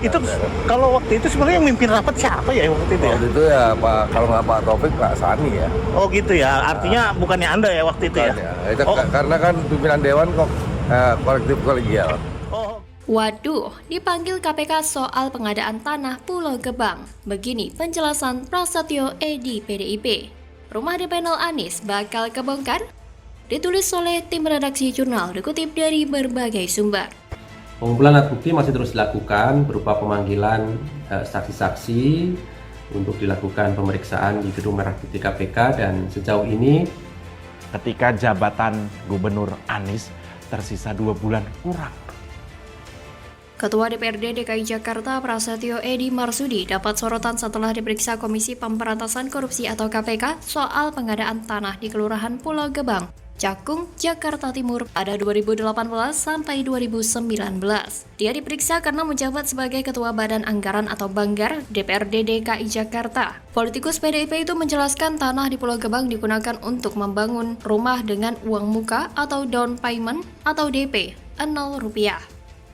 Itu kalau waktu itu sebenarnya yang mimpin rapat siapa ya waktu itu ya? Waktu itu ya Pak, kalau nggak Pak Taufik, Pak Sani ya. Oh gitu ya, artinya bukannya Anda ya waktu itu ya? Bukan ya. Itu Oh. karena kan pimpinan dewan kok kolektif kolegial. Oh. Waduh, dipanggil KPK soal pengadaan tanah Pulau Gebang. Begini penjelasan Prasetyo Edi PDIP. Rumah DP 0 Anies bakal kebongkar? Ditulis oleh tim redaksi jurnal dikutip dari berbagai sumber. Pengumpulan alat bukti masih terus dilakukan berupa pemanggilan saksi-saksi untuk dilakukan pemeriksaan di Gedung Merah Putih KPK, dan sejauh ini ketika jabatan Gubernur Anies tersisa 2 bulan kurang. Ketua DPRD DKI Jakarta Prasetyo Edi Marsudi dapat sorotan setelah diperiksa Komisi Pemberantasan Korupsi atau KPK soal pengadaan tanah di Kelurahan Pulau Gebang, Cakung, Jakarta Timur pada 2018 sampai 2019. Dia diperiksa karena menjabat sebagai Ketua Badan Anggaran atau Banggar DPRD DKI Jakarta. Politikus PDIP itu menjelaskan tanah di Pulau Gebang digunakan untuk membangun rumah dengan uang muka atau down payment atau DP 0 rupiah.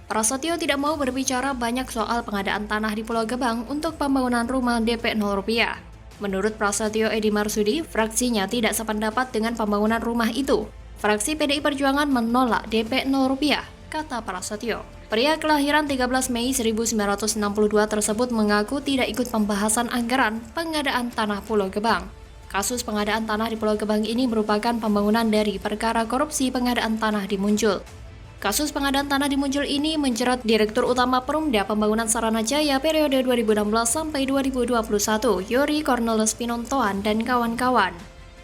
Prasetyo tidak mau berbicara banyak soal pengadaan tanah di Pulau Gebang untuk pembangunan rumah DP 0 rupiah. Menurut Prasetyo Edi Marsudi, fraksinya tidak sependapat dengan pembangunan rumah itu. Fraksi PDI Perjuangan menolak DP 0 rupiah, kata Prasetyo. Pria kelahiran 13 Mei 1962 tersebut mengaku tidak ikut pembahasan anggaran pengadaan tanah Pulau Gebang. Kasus pengadaan tanah di Pulau Gebang ini merupakan pembangunan dari perkara korupsi pengadaan tanah di Muncul. Kasus pengadaan tanah di Muncul ini menjerat Direktur Utama Perumda Pembangunan Saranajaya periode 2016 sampai 2021, Yori Cornelis Pinontoan dan kawan-kawan.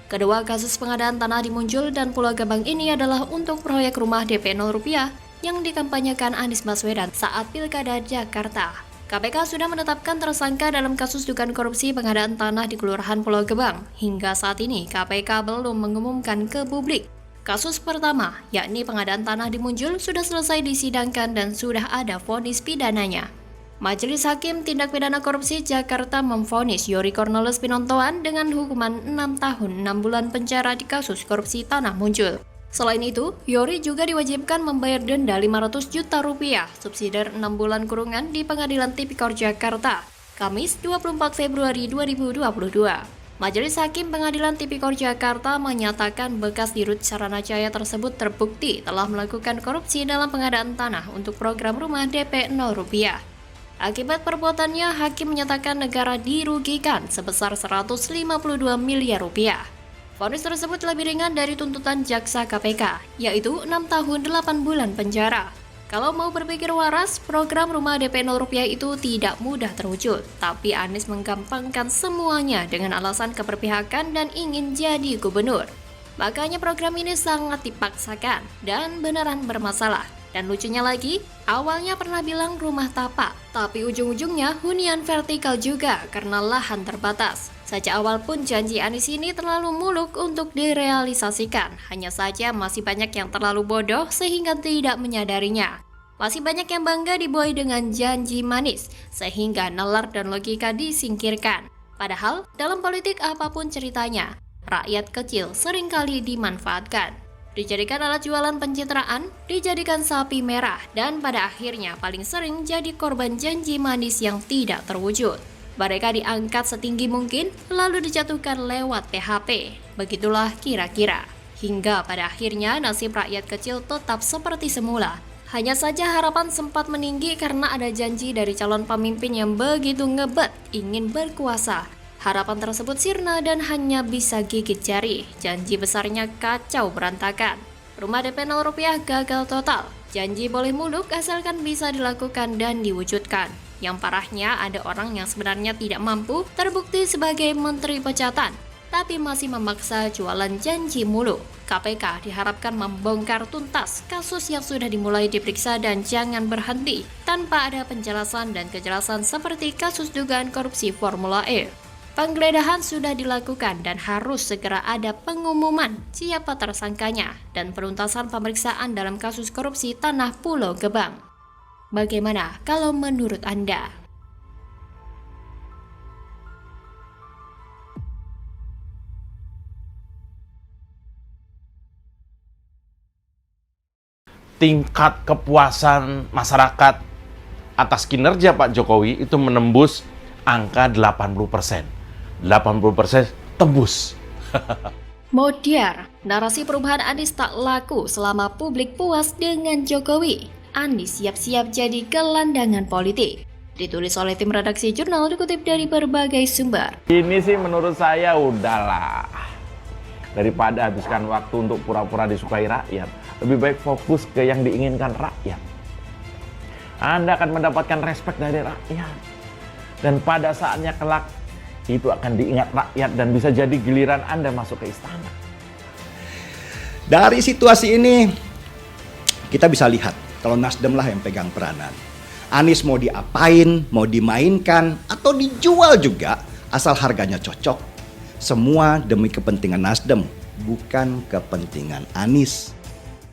Kedua kasus pengadaan tanah di Muncul dan Pulau Gebang ini adalah untuk proyek rumah DP 0 rupiah yang dikampanyekan Anies Baswedan saat Pilkada Jakarta. KPK sudah menetapkan tersangka dalam kasus dugaan korupsi pengadaan tanah di Kelurahan Pulau Gebang. Hingga saat ini, KPK belum mengumumkan ke publik. Kasus pertama, yakni pengadaan tanah di Muncul, sudah selesai disidangkan dan sudah ada vonis pidananya. Majelis Hakim Tindak Pidana Korupsi Jakarta memvonis Yori Cornelis Pinontoan dengan hukuman 6 tahun 6 bulan penjara di kasus korupsi tanah Muncul. Selain itu, Yori juga diwajibkan membayar denda 500 juta rupiah, subsidiar 6 bulan kurungan di Pengadilan Tipikor Jakarta, Kamis 24 Februari 2022. Majelis Hakim Pengadilan Tipikor Jakarta menyatakan bekas Dirut Saranajaya tersebut terbukti telah melakukan korupsi dalam pengadaan tanah untuk program rumah DP 0 rupiah. Akibat perbuatannya, Hakim menyatakan negara dirugikan sebesar 152 miliar rupiah. Vonis tersebut lebih ringan dari tuntutan jaksa KPK, yaitu 6 tahun 8 bulan penjara. Kalau mau berpikir waras, program rumah DP 0 rupiah itu tidak mudah terwujud, tapi Anies menggampangkan semuanya dengan alasan keberpihakan dan ingin jadi gubernur. Makanya program ini sangat dipaksakan dan beneran bermasalah. Dan lucunya lagi, awalnya pernah bilang rumah tapak, tapi ujung-ujungnya hunian vertikal juga karena lahan terbatas. Sejak awal pun janji Anies ini terlalu muluk untuk direalisasikan, hanya saja masih banyak yang terlalu bodoh sehingga tidak menyadarinya. Masih banyak yang bangga dibuai dengan janji manis, sehingga nalar dan logika disingkirkan. Padahal, dalam politik apapun ceritanya, rakyat kecil seringkali dimanfaatkan. Dijadikan alat jualan pencitraan, dijadikan sapi merah, dan pada akhirnya paling sering jadi korban janji manis yang tidak terwujud. Mereka diangkat setinggi mungkin, lalu dijatuhkan lewat PHP. Begitulah kira-kira. Hingga pada akhirnya nasib rakyat kecil tetap seperti semula. Hanya saja harapan sempat meninggi karena ada janji dari calon pemimpin yang begitu ngebet ingin berkuasa. Harapan tersebut sirna dan hanya bisa gigit jari. Janji besarnya kacau berantakan. Rumah DP 0 rupiah gagal total. Janji boleh muluk asalkan bisa dilakukan dan diwujudkan. Yang parahnya ada orang yang sebenarnya tidak mampu terbukti sebagai menteri pecatan, tapi masih memaksa jualan janji mulu. KPK diharapkan membongkar tuntas kasus yang sudah dimulai diperiksa dan jangan berhenti tanpa ada penjelasan dan kejelasan seperti kasus dugaan korupsi Formula E. Penggeledahan sudah dilakukan dan harus segera ada pengumuman siapa tersangkanya dan penuntasan pemeriksaan dalam kasus korupsi tanah Pulau Gebang. Bagaimana kalau menurut Anda? Tingkat kepuasan masyarakat atas kinerja Pak Jokowi itu menembus angka 80%. 80% tembus. Modiar, narasi perubahan Anies tak laku selama publik puas dengan Jokowi. Anies siap-siap jadi gelandangan politik. Ditulis oleh tim redaksi jurnal, dikutip dari berbagai sumber. Ini sih menurut saya udahlah. Daripada habiskan waktu untuk pura-pura disukai rakyat, lebih baik fokus ke yang diinginkan rakyat. Anda akan mendapatkan respek dari rakyat. Dan pada saatnya kelak, itu akan diingat rakyat dan bisa jadi giliran Anda masuk ke istana. Dari situasi ini, kita bisa lihat kalau Nasdem lah yang pegang peranan. Anies mau diapain, mau dimainkan, atau dijual juga, asal harganya cocok. Semua demi kepentingan Nasdem, bukan kepentingan Anies.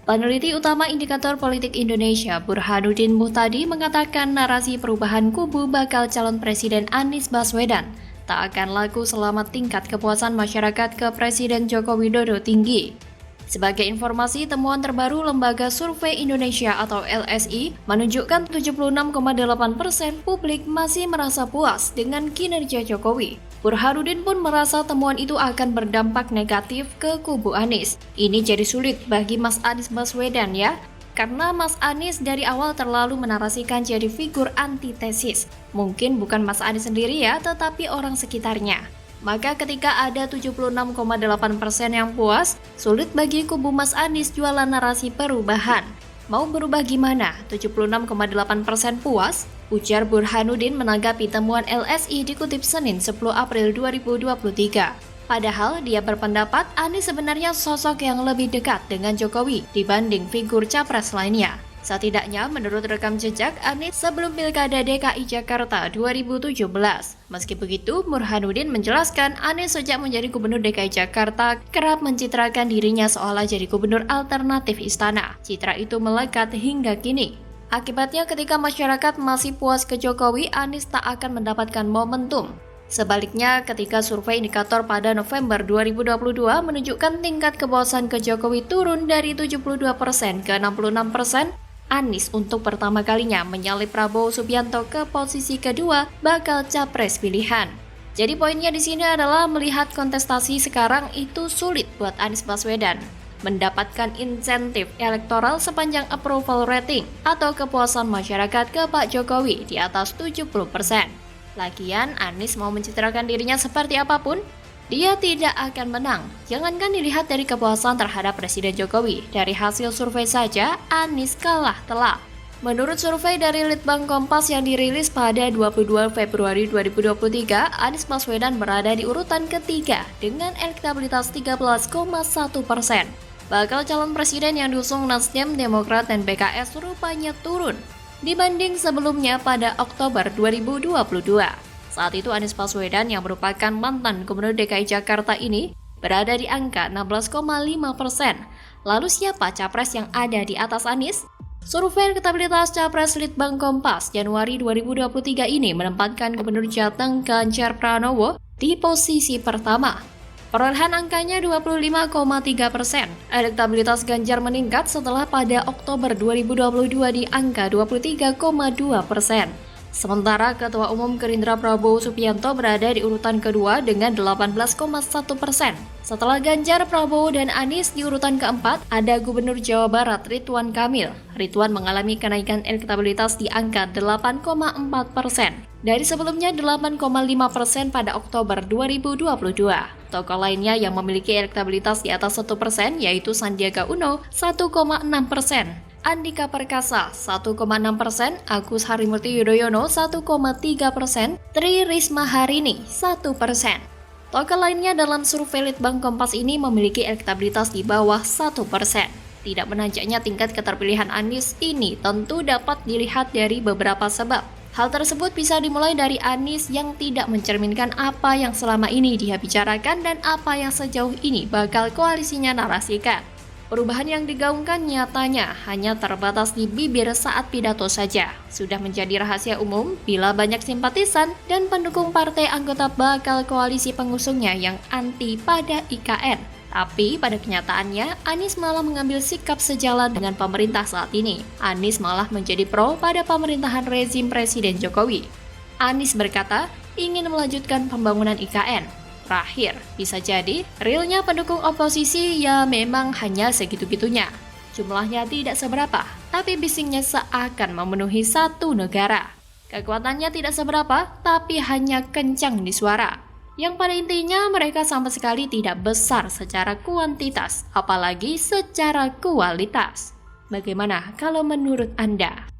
Peneliti utama Indikator Politik Indonesia, Burhanuddin Muhtadi, mengatakan narasi perubahan kubu bakal calon Presiden Anies Baswedan tak akan laku selama tingkat kepuasan masyarakat ke Presiden Joko Widodo tinggi. Sebagai informasi, temuan terbaru Lembaga Survei Indonesia atau LSI menunjukkan 76,8% publik masih merasa puas dengan kinerja Jokowi. Burhanuddin pun merasa temuan itu akan berdampak negatif ke kubu Anies. Ini jadi sulit bagi Mas Anies Baswedan ya, karena Mas Anies dari awal terlalu menarasikan jadi figur antitesis. Mungkin bukan Mas Anies sendiri ya, tetapi orang sekitarnya. Maka ketika ada 76,8% yang puas, sulit bagi kubu Mas Anies jualan narasi perubahan. Mau berubah gimana? 76,8% puas? Ujar Burhanuddin menanggapi temuan LSI dikutip Senin 10 April 2023. Padahal dia berpendapat Anies sebenarnya sosok yang lebih dekat dengan Jokowi dibanding figur capres lainnya. Setidaknya menurut rekam jejak Anies sebelum Pilkada DKI Jakarta 2017. Meski begitu, Burhanuddin menjelaskan Anies sejak menjadi Gubernur DKI Jakarta kerap mencitrakan dirinya seolah jadi gubernur alternatif istana. Citra itu melekat hingga kini. Akibatnya ketika masyarakat masih puas ke Jokowi, Anies tak akan mendapatkan momentum. Sebaliknya, ketika survei indikator pada November 2022 menunjukkan tingkat kepuasan ke Jokowi turun dari 72% ke 66%, Anies untuk pertama kalinya menyalip Prabowo Subianto ke posisi kedua bakal capres pilihan. Jadi poinnya di sini adalah melihat kontestasi sekarang itu sulit buat Anies Baswedan mendapatkan insentif elektoral sepanjang approval rating atau kepuasan masyarakat ke Pak Jokowi di atas 70%. Lagian Anies mau mencitrakan dirinya seperti apapun, dia tidak akan menang. Jangankan dilihat dari kepuasan terhadap Presiden Jokowi, dari hasil survei saja Anies kalah telak. Menurut survei dari Litbang Kompas yang dirilis pada 22 Februari 2023, Anies Baswedan berada di urutan ketiga dengan elektabilitas 13,1%. Bakal calon presiden yang diusung Nasdem, Demokrat, dan PKS rupanya turun dibanding sebelumnya pada Oktober 2022. Saat itu Anies Baswedan yang merupakan mantan Gubernur DKI Jakarta ini berada di angka 16,5%. Lalu siapa capres yang ada di atas Anies? Survei elektabilitas capres Litbang Kompas Januari 2023 ini menempatkan Gubernur Jateng Ganjar Pranowo di posisi pertama. Perolehan angkanya 25,3%. Elektabilitas Ganjar meningkat setelah pada Oktober 2022 di angka 23,2%. Sementara Ketua Umum Gerindra Prabowo Subianto berada di urutan kedua dengan 18,1%. Setelah Ganjar, Prabowo, dan Anies di urutan keempat, ada Gubernur Jawa Barat Ridwan Kamil. Ridwan mengalami kenaikan elektabilitas di angka 8,4%. Dari sebelumnya 8,5% pada Oktober 2022. Tokoh lainnya yang memiliki elektabilitas di atas 1% yaitu Sandiaga Uno 1,6%. Andika Perkasa 1,6%, Agus Harimurti Yudhoyono 1,3%, Tri Risma Harini 1%. Tokoh lainnya dalam survei Litbang Kompas ini memiliki elektabilitas di bawah 1%. Tidak menanjaknya tingkat keterpilihan Anies ini tentu dapat dilihat dari beberapa sebab. Hal tersebut bisa dimulai dari Anies yang tidak mencerminkan apa yang selama ini dia bicarakan dan apa yang sejauh ini bakal koalisinya narasikan. Perubahan yang digaungkan nyatanya hanya terbatas di bibir saat pidato saja. Sudah menjadi rahasia umum bila banyak simpatisan dan pendukung partai anggota bakal koalisi pengusungnya yang anti pada IKN. Tapi pada kenyataannya, Anies malah mengambil sikap sejalan dengan pemerintah saat ini. Anies malah menjadi pro pada pemerintahan rezim Presiden Jokowi. Anies berkata ingin melanjutkan pembangunan IKN. Terakhir, bisa jadi realnya pendukung oposisi ya memang hanya segitu-gitunya. Jumlahnya tidak seberapa, tapi bisingnya seakan memenuhi satu negara. Kekuatannya tidak seberapa, tapi hanya kencang di suara. Yang pada intinya mereka sama sekali tidak besar secara kuantitas, apalagi secara kualitas. Bagaimana kalau menurut Anda?